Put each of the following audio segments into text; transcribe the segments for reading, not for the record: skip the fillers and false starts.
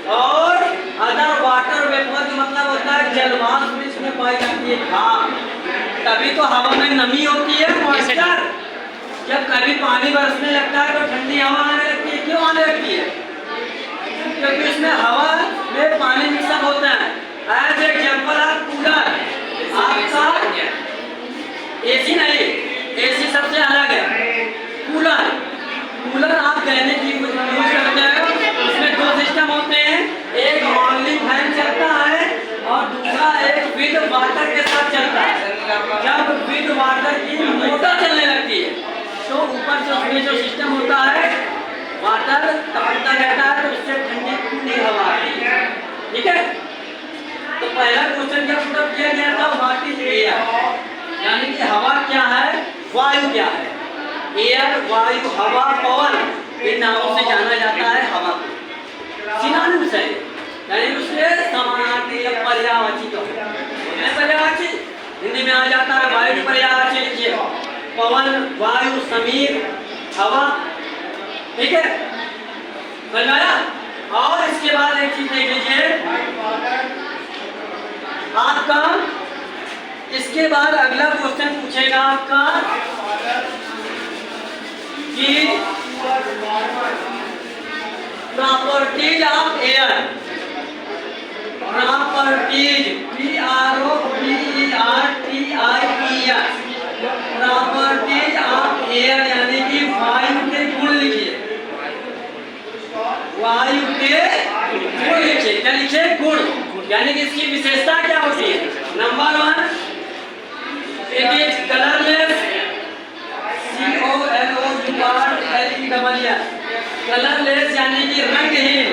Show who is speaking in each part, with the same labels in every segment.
Speaker 1: और other water vapour का मतलब होता है जलवाष्प इसमें पाई जाती है भाप। तभी तो हवा में नमी होती है, मॉइस्चर। जब कभी पानी बरसने लगता है तो ठंडी हवा आने लगती है। क्यों आने लगती है? क्योंकि इसमें हवा में पानी मिक्सअप होता है। एज एग्जाम्पल आप कूलर, आपका एसी नहीं, एसी सबसे अलग है। कूलर, कूलर आप कहने की यूज करते हैं, उसमें दो सिस्टम होते हैं, एक ऑनली फैन चलता है और दूसरा एक विद वाटर के साथ चलता है। जब विद वाटर की मोटर चलने लगती है तो ऊपर से उसमें जो सिस्टम होता है वाटर टपकता रहता है, तो उससे ठंडी ठंडी हवा आती है। ठीक है, तो पहला क्वेश्चन जब पुट किया गया था व्हाट इज एयर, यानी कि हवा क्या है, वायु क्या है। एयर, वायु, हवा, पवन, इन नामों से जाना जाता है हवा को। सिनोनिम्स है, यानी उससे समानार्थी या पर्यायवाची तो है। पर्यायवाची हिंदी में आ जाता है वायु की पर्यायवाची लिखिए, पवन, वायु, समीर, हवा। ठीक है, समझ आया। और इसके बाद एक चीज देख लीजिए आपका, इसके बाद अगला क्वेश्चन पूछेगा आपका कि properties of air. Properties, PROPERTIES, properties of air यानी कि वायु के गुण लिखिए। वायु के गुण लिखिए। क्या लिखिए? गुण, यानी कि इसकी विशेषता क्या होती है। Number 1, it is colourless, COLOURLESS, colourless यानी कि रंगहीन।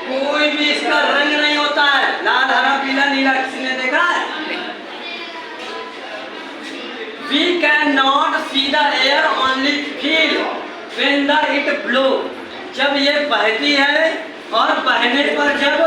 Speaker 1: कोई भी इसका रंग नहीं होता है, लाल, हरा, पीला, नीला, किसी ने देखा है? We cannot see the air, only feel when the it blow। जब ये बहती है और बहने पर जब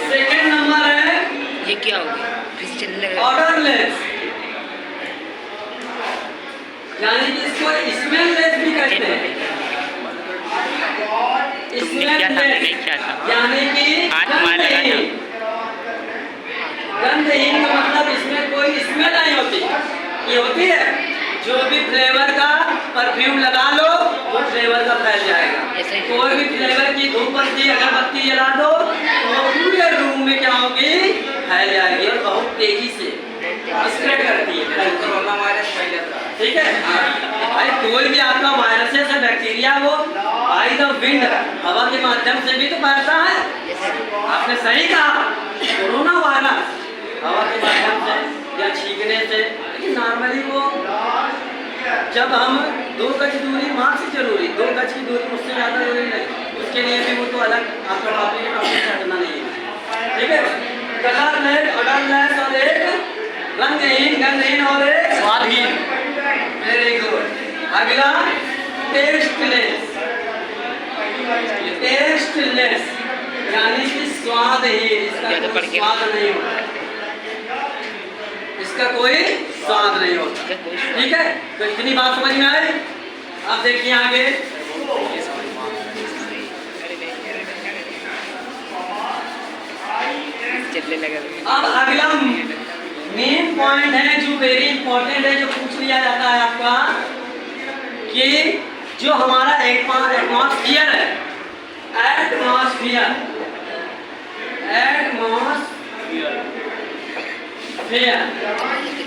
Speaker 1: सेकेंड नंबर है,
Speaker 2: ये क्या हो गया?
Speaker 1: ऑर्डरलेस, यानी कि इसको स्मेललेस भी कहते हैं। स्मेललेस यानी कि गंधहीन। गंधहीन का मतलब इसमें कोई स्मेल नहीं होती। ये होती है जो भी फ्लेवर का परफ्यूम लगा लो वो फ्लेवर का फैल जाएगा। कोई भी फ्लेवर की धूप बत्ती, अगरबत्ती जला दो तो पूरे रूम में क्या होगी, फैल जाएगी और बहुत तेजी से स्प्रेड करती है। कोरोना वायरस फैल जाता है। ठीक है भाई, कोई भी आपका वायरसेस है, बैक्टीरिया, वो बाय द विंड, हवा के माध्यम से भी तो फैलता है। आपने सही कहा, कोरोना वायरस हवा के माध्यम से या छींकने से। लेकिन नॉर्मली वो जब हम 2 गज दूरी मास्क से जरूरी, 2 गज की दूरी उससे ज़्यादा जरूरी नहीं, उसके लिए भी वो तो अलग आपका टॉपिक है, टॉपिक से हटना नहीं है। ठीक है, कलरलेस, ऑर्डरलेस और एक रंगहीन, गंधहीन और एक स्वादहीन। Very good. अगला टेस्टलेस, टेस्टलेस यानी कि स्वादहीन, इसका कोई स्वाद नहीं होता, इसका कोई स्वाद नहीं होता। ठीक है, तो इतनी बात समझ में आए। अब देखिए आगे, अब अगला मेन पॉइंट है जो वेरी इंपॉर्टेंट है, जो पूछ लिया जाता है आपका कि जो हमारा एटमॉस्फियर है, एटमॉस्फियर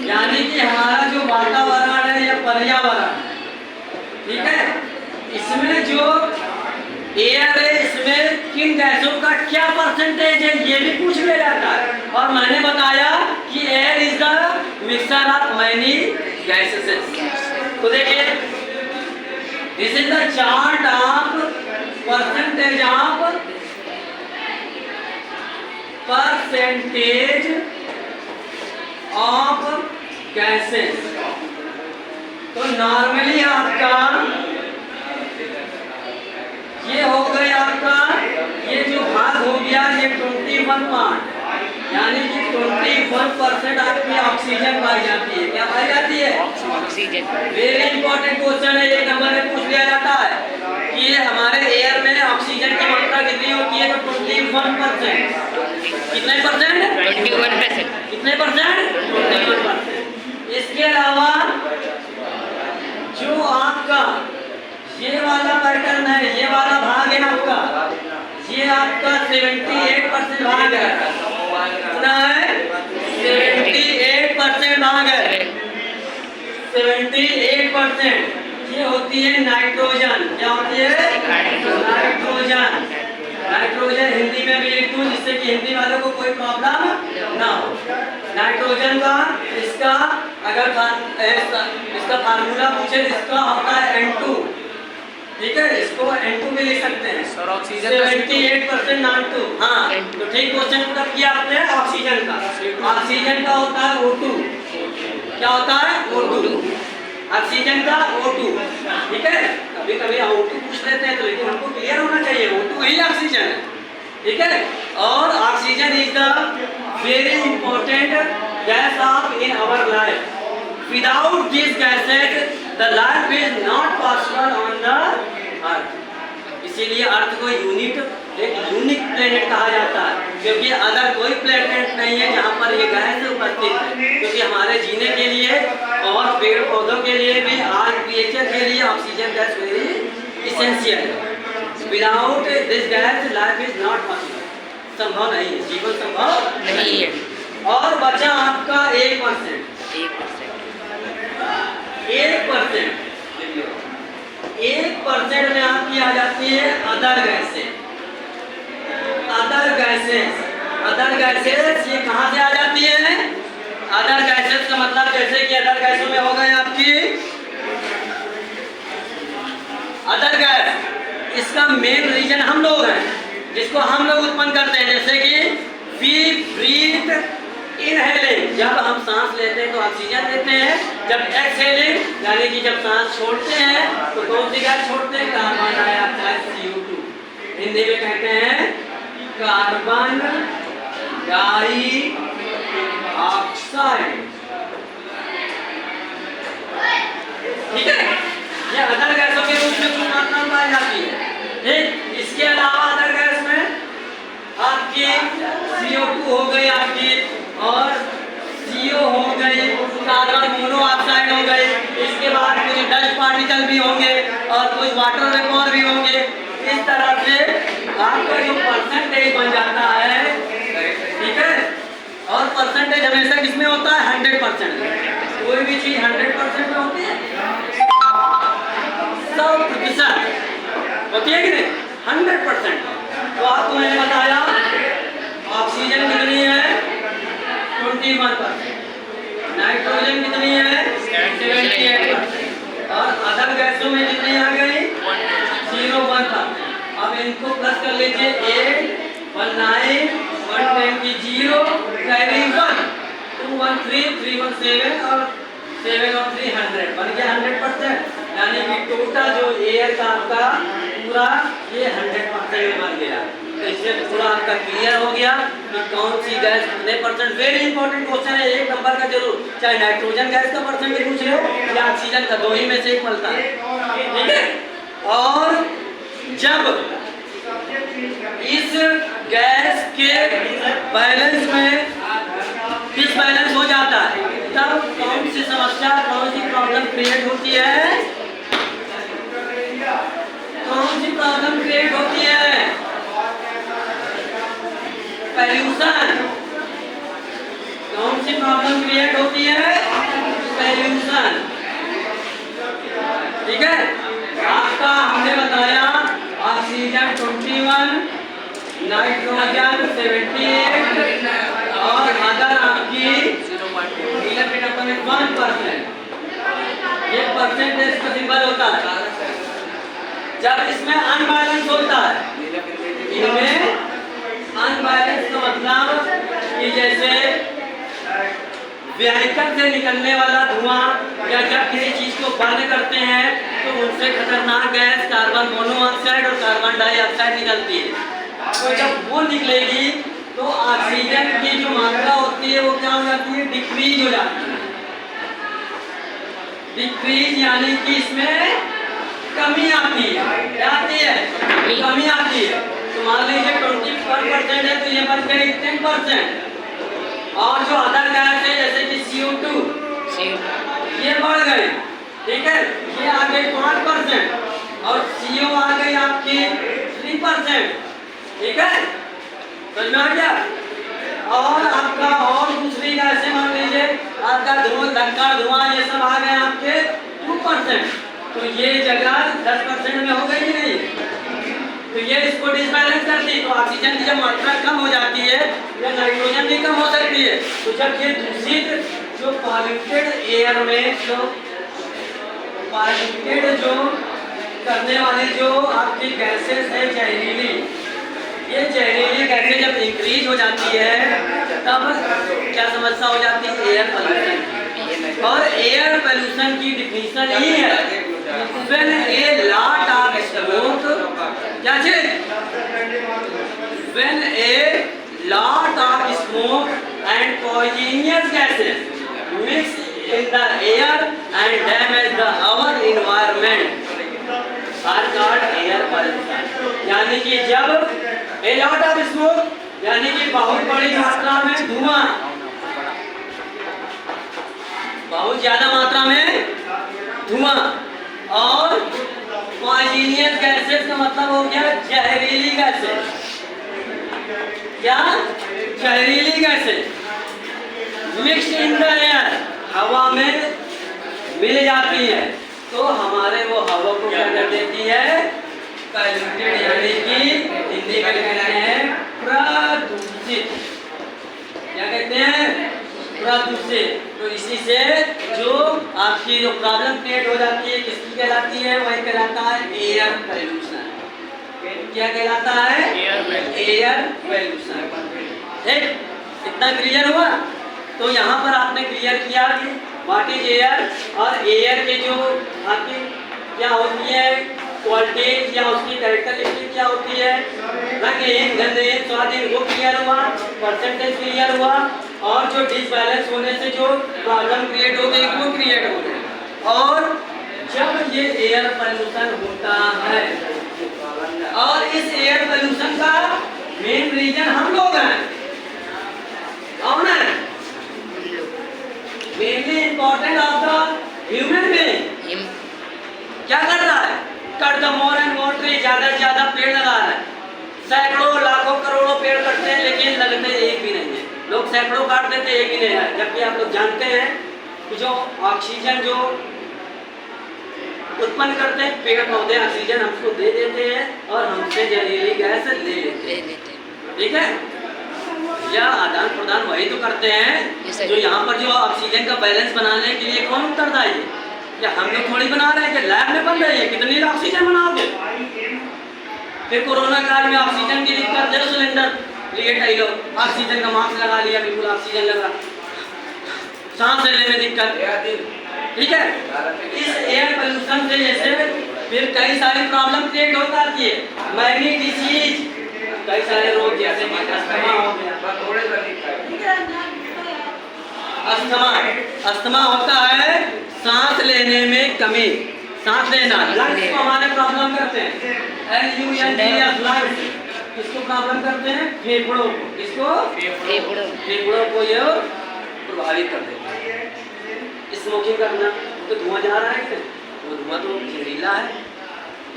Speaker 1: यानी कि हमारा जो वातावरण है या पर्यावरण, ठीक है, इसमें जो एयर है इसमें किन गैसों का क्या परसेंटेज है ये भी पूछ लिया जाता है। और मैंने बताया कि air is the mixture of many gases. तो देखिए, this is the chart of percentage of gases. तो नॉर्मली आपका ये हो गए आपका, ये जो भाग हो गया ये 21 पार्ट, यानी कि 21% आपकी ऑक्सीजन पाई जाती है। क्या पाई जाती है?
Speaker 2: ऑक्सीजन।
Speaker 1: वेरी इंपॉर्टेंट क्वेश्चन है, एक नंबर में पूछ लिया जाता है कि ये हमारे एयर में ऑक्सीजन की मात्रा कितनी होती है, तो 21%। कितने परसेंट?
Speaker 2: 21%।
Speaker 1: कितने परसेंट? 21%। इसके अलावा जो आपका ये वाला पैटर्न है, ये वाला भाग है आपका, ये आपका 78% भाग है। कितना है? 78% भाग है। 78% ये होती है नाइट्रोजन। क्या होती है? नाइट्रोजन। नाइट्रोजन हिंदी में भी लिख दूं जिससे कि हिंदी वालों को कोई प्रॉब्लम ना हो। नाइट्रोजन का इसका अगर इसका फार्मूला पूछे, इसका होता है N2, ठीक है, इसको N2 भी लिख सकते हैं।
Speaker 3: Sir oxygen
Speaker 1: 78% N2। हाँ, तो ठीक क्वेश्चन पूरा किया आपने ऑक्सीजन का। ऑक्सीजन का होता है O2। क्या होता है? O2। ऑक्सीजन का O2, ठीक है। कभी कभी O2 पूछ लेते हैं तो, लेकिन हमको क्लियर होना चाहिए O2 ही ऑक्सीजन है, ठीक है। और oxygen is the very important gas of in our life. Without this gases the life is not possible on the earth. इसीलिए अर्थ को एक यूनिक प्लेनेट कहा जाता है, क्योंकि अगर कोई प्लेनेट नहीं है जहाँ पर ये गैस उपस्थित है, क्योंकि हमारे जीने के लिए और पेड़ पौधों के लिए भी, आज क्रिएचर के लिए ऑक्सीजन गैस वेरी इसेंशियल है। Without this gas life is not possible, संभव नहीं है, जीवन संभव
Speaker 2: नहीं है।
Speaker 1: और बचा आपका 1%। 1% 1% में आपकी आ जाती है other gases. Other gases, other gases ये कहाँ से आ जाती है? अदर गैसेस का मतलब जैसे कि अदर गैसों में हो गए आपकी अदर गैस, इसका मेन रीजन हम लोग हैं, जिसको हम लोग उत्पन्न करते हैं। जैसे कि वी ब्रीथ इनहेलिंग, जब हम सांस लेते हैं तो ऑक्सीजन लेते हैं, जब एक्सहेलिंग यानी कि जब सांस छोड़ते हैं तो कौन सी गैस छोड़ते हैं? Carbon dioxide CO2। हिंदी में कहते हैं कार्बन डाइऑक्साइड। ठीक है, ये अदर गैसों के रूप में कुछ मात्रा में पाई जाती है। ठीक, इसके अलावा अदर गैस में आपकी CO2 हो गई आपकी, और CO हो गई, कार्बन मोनोऑक्साइड हो गई, इसके बाद कुछ डस्ट पार्टिकल भी होंगे और कुछ वाटर वेपर भी होंगे। इस तरह से आपका जो परसेंटेज बन जाता है, ठीक है। और परसेंटेज हमेशा किसमें होता है? 100%। कोई भी चीज 100% में होती है, 100% होती है कि नहीं? 100%। तो आपको मैंने बताया ऑक्सीजन कितनी है? 21%। नाइट्रोजन कितनी है? 78%। और अदर गैसों में कितनी आ गई? 0.1%। अब इनको प्लस कर लीजिए, 8 19 110 की 0 कैरी 1 2 1 3 3 1 7 और 7 और 3 100 बन गया 100%। यानी कि टोटल जो एयर का आपका पूरा ये 100% में बन गया। तो इससे पूरा आपका क्लियर हो गया कि कौन सी गैस कितने परसेंट। वेरी इंपॉर्टेंट क्वेश्चन है, एक नंबर का जरूर, चाहे नाइट्रोजन गैस का परसेंट पूछ ले या ऑक्सीजन का, दो ही में से एक मिलता है, ठीक है। और जब इस गैस के बैलेंस में डिसबैलेंस हो जाता है, तब कौन सी समस्या, कौन सी प्रॉब्लम क्रिएट होती है? कौन सी प्रॉब्लम क्रिएट होती है? पॉल्यूशन। कौन सी प्रॉब्लम क्रिएट होती है? पॉल्यूशन, ठीक है। आपका हमने बताया ऑक्सीजन 21, नाइट्रोजन 78 और अदर आपकी 1%। ये परसेंटेज का सिंबल होता है जब इसमें अनबैलेंस होता है। इनमें अनबैलेंस का मतलब कि जैसे व्हीकल से निकलने वाला धुआं, या जब किसी चीज को बंद करते हैं तो उनसे खतरनाक गैस कार्बन मोनोऑक्साइड और कार्बन डाइऑक्साइड निकलती है। तो जब वो निकलेगी तो ऑक्सीजन की जो मात्रा होती है वो क्या हो जाती है, डिक्रीज हो जाती है। डिक्रीज यानी कि इसमें कमी आती है। क्या आती है? कमी आती है। तो मान लीजिए 21% है तो ये बच गई 10%। और जो अदर गैस है जैसे कि CO2 ये बढ़ गए, ठीक है, ये आ गई 5% और CO आ गई आपकी 3%, ठीक है, समझ में आ गया। और आपका और दूसरी गैसें मान लीजिए आपका धुआं, लंका धुआं, ये सब आ गए आपके 2%। तो ये जगह 10% में हो गई कि नहीं? तो ये इसको डिसबैलेंस करती है। तो ऑक्सीजन की जब मात्रा कम हो जाती है या नाइट्रोजन भी कम हो सकती है, तो जब ये दूषित जो पॉल्यूटेड एयर में जो पॉल्यूटेड जो करने वाली जो आपकी गैसेस है जहरीली, ये जहरीली गैसें जब इंक्रीज हो जाती है तब क्या समस्या हो जाती है? Air pollution. और एयर पोल्यूशन की डिफिनीशन ही है when a lot of smoke, क्या चीज? When a lot of smoke and poisonous gases mix in the air and damage the our environment are called air pollution। यानी कि जब a lot of smoke यानी कि बहुत बड़ी मात्रा में धुआं, बहुत ज्यादा मात्रा में धुआं, और पॉइजनियस गैसेस का मतलब हो गया जहरीली गैसेस। क्या? जहरीली gases mix in the air, हवा में मिल जाती है तो हमारे वो हवा को क्या कर देती है? पॉल्यूटेड, यानी कि हिंदी में कहते हैं प्रदूषित। क्या कहते हैं? प्रदूषित। तो इसी से जो आपकी जो प्रॉब्लम क्रिएट हो जाती है किसकी कहलाती है? वही कहलाता है एयर पोल्यूशन। क्या कहलाता है? Air pollution. ठीक, इतना क्लियर हुआ? तो यहाँ पर आपने क्लियर किया कि व्हाट इज एयर, और एयर के जो आपकी क्या होती है क्वालिटीज या उसकी कैरेक्टरिस्टिक क्या होती है, रंगहीन, गंधहीन, स्वादहीन, वो क्लियर हुआ, परसेंटेज क्लियर हुआ, और जो डिसबैलेंस होने से जो प्रॉब्लम क्रिएट हो गई वो क्रिएट हो गई। और जब ये एयर पोल्यूशन होता है, और इस एयर पोल्यूशन का मेन रीजन हम लोग हैं, और ना mainly important of the human being क्या कर रहा है? Cut the more and more tree, ज्यादा से ज्यादा पेड़ लगा रहा है। सैकड़ों लाखों करोड़ों पेड़ कटते हैं लेकिन लगते एक भी नहीं है। लोग सैकड़ों काट देते एक भी नहीं है, जबकि आप लोग जानते हैं कि जो ऑक्सीजन जो उत्पन्न करते हैं पेड़ पौधे, ऑक्सीजन हमको दे देते हैं और हमसे जहरीली गैस ले लेते हैं। ठीक है, या आदान प्रदान वही तो करते हैं। जो यहाँ पर जो ऑक्सीजन का बैलेंस बनाने के लिए कौन उत्तरदायी है? या हम लोग थोड़ी बना रहे हैं कि लैब में बन रही है, कितनी ऑक्सीजन बनाओगे? फिर कोरोना काल में ऑक्सीजन की दिक्कत, 0 सिलेंडर लिए कई लोग ऑक्सीजन का मास्क लगा लिया, बिल्कुल ऑक्सीजन लगा, सांस लेने में दिक्कत। ठीक है, इस एयर पोल्यूशन से जैसे फिर कई सारी प्रॉब्लम क्रिएट होता है, मैनी डिसीज, कई सारे रोग जैसे कि अस्थमा हो गया, अस्थमा होता है, सांस लेने में कमी, सांस लेना, लंग्स को हमारे प्रॉब्लम करते हैं, लंग्स किसको प्रॉब्लम करते हैं? फेफड़ों को। किसको? फेफड़ों को ये प्रभावित कर देते हैं। स्मोकिंग करना, तो धुआं जा रहा है कि वो धुआं तो जहरीला है,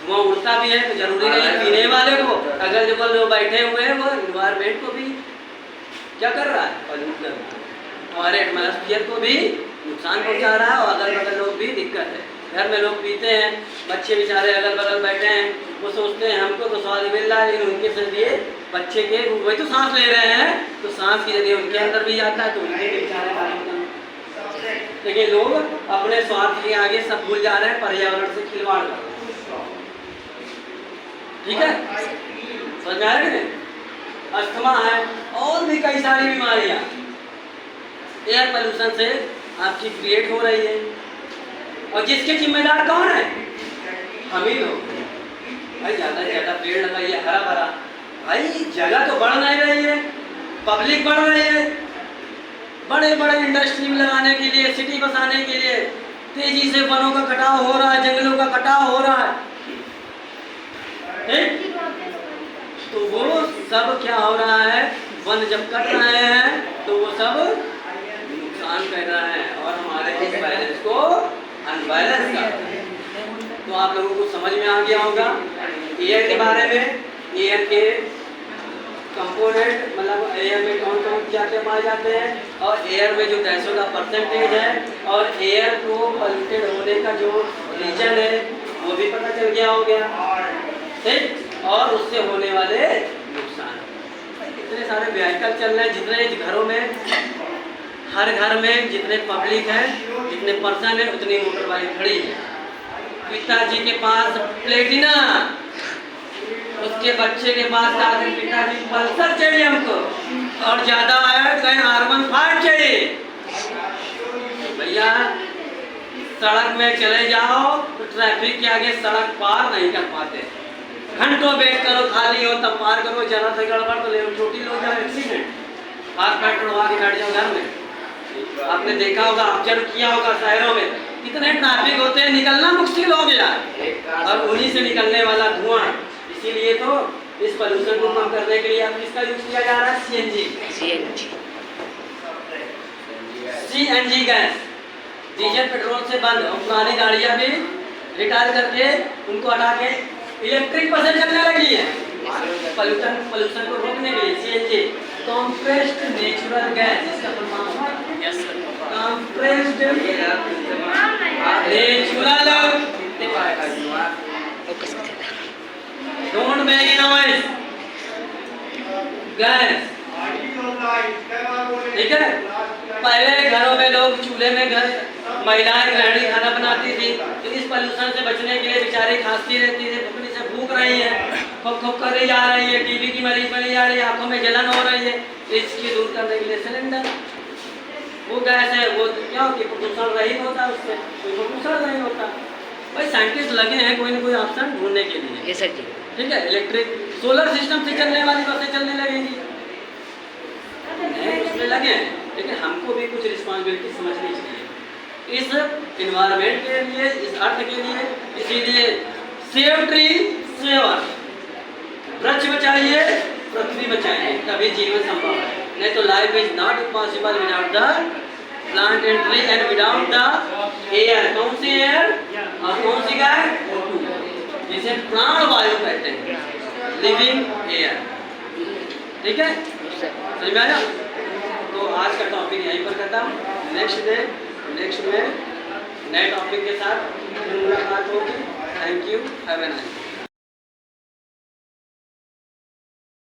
Speaker 1: धुआं उड़ता भी है, तो जरूरी नहीं पीने वाले को, अगल बगल जो बैठे हुए हैं वो इन्वायरमेंट को भी क्या कर रहा है? पॉल्यूट कर रहा है, हमारे एटमॉस्फेयर को भी नुकसान पहुंचा रहा है, और अगल बगल लोग भी दिक्कत है। घर में लोग पीते हैं, बच्चे बेचारे अगल बगल बैठे हैं, वो सोचते हैं हमको तो स्वाद मिल रहा है, लेकिन उनके जरिए बच्चे के वही तो सांस ले रहे हैं, तो सांस के जरिए उनके अंदर भी जाता है, तो उनके बेचारे लेकिन लोग अपने स्वार्थ के आगे सब भूल जा रहे हैं, पर्यावरण से खिलवाड़ कर रहे हैं। ठीक है, समझ में आ रहा है? अस्थमा है और भी कई सारी बीमारियां एयर पोल्यूशन से आपकी क्रिएट हो रही है, और जिसके जिम्मेदार कौन है? हम ही लोग। भाई ज़्यादा से ज़्यादा पेड़ लगाइए, हरा भरा। भाई जगह तो बढ़ नहीं रही है, पब्लिक बढ़ रही है। बड़े बड़े इंडस्ट्री में लगाने के लिए, सिटी बसाने के लिए तेजी से वनों का कटाव हो रहा है, जंगलों का कटाव हो रहा है। ठीक? तो वो सब क्या हो रहा है, वन जब कट रहे हैं तो वो सब नुकसान कर रहा है और हमारे इस बैलेंस को अनबैलेंस कर रहा है। तो आप लोगों को समझ में आ गया होगा एयर के बारे में, एयर के कंपोनेंट, मतलब एयर में कौन कौन क्या क्या पाए जाते हैं, और एयर में जो गैसों का परसेंटेज है, और एयर को पॉल्यूटेड होने का जो रीजन है वो भी पता चल गया हो गया। ठीक? और उससे होने वाले नुकसान। इतने सारे व्हीकल चल रहे हैं, जितने घरों में, हर घर में जितने पब्लिक है, जितने पर्सन है, उतनी मोटर बाइक खड़ी है। पिताजी के पास प्लेटिना, उसके बच्चे के पास पिताजी पल्सर चाहिए हमको, और ज्यादा आया कहीं R15 चाहिए। भैया सड़क में चले जाओ तो ट्रैफिक के आगे सड़क पार नहीं कर पाते, घंटों वेट करो, खाली हो तब पार करो, जरा से गड़बड़ तो ले छोटी लोग जाओ एक्सीडेंट, हाथ पैर तोड़वा के बैठ जाओ घर में। आपने देखा होगा, ऑब्जर्व किया होगा, शहरों में कितने ट्रैफिक होते हैं, निकलना मुश्किल हो गया, और उन्हीं से निकलने वाला धुआं। इसीलिए तो इस पोल्यूशन को कम करने के लिए अब किसका यूज किया जा रहा है, CNG गैस। डीजल पेट्रोल से बंद, और पुरानी गाड़ियां भी रिटायर करके उनको हटा के इलेक्ट्रिक बसें चलने लगी है पोल्यूशन को रोकने के लिए। CNG कॉम्प्रेस्ड नेचुरल गैस, इसका compressed natural, don't make noise gas. ठीक है? पहले घरों में लोग चूल्हे में महिलाएं गृहिणी खाना बनाती थी, तो इस पोल्यूशन से बचने के लिए बेचारी खांसती रहती थी, फुकनी से भूख रही है, खुब खुब कर जा रही है, टीबी की मरीज बनी जा रही है, आंखों में जलन हो रही है, इसकी दूर करने के लिए सिलेंडर, वो गैस है, वो क्या होती है, प्रदूषण रहित होता है, उससे कोई प्रदूषण नहीं होता। भाई साइंटिस्ट लगे हैं कोई ना कोई ऑप्शन ढूंढने के लिए।
Speaker 2: ये सर जी।
Speaker 1: ठीक है? इलेक्ट्रिक सोलर सिस्टम से चलने वाली बसें चलने लगेंगी, उसमें लगे हैं, लेकिन हमको भी कुछ रिस्पॉन्सिबिलिटी समझनी चाहिए इस इन्वायरमेंट के लिए, इस अर्थ के लिए। इसीलिए सेव ट्री सेव अर्थ, वृक्ष बचाइए, पृथ्वी बचाइए, तभी जीवन संभव है। नहीं तो life is not possible without the plant and tree and without the air. कौन सी एयर और कौन सी गैस? जिसे प्राण वायु कहते हैं, लिविंग एयर। ठीक है? समझ में आया? तो आज का टॉपिक यहीं पर करता हूँ। नेक्स्ट में नए टॉपिक के साथ फिर मुलाकात होगी। Thank you, have a nice day.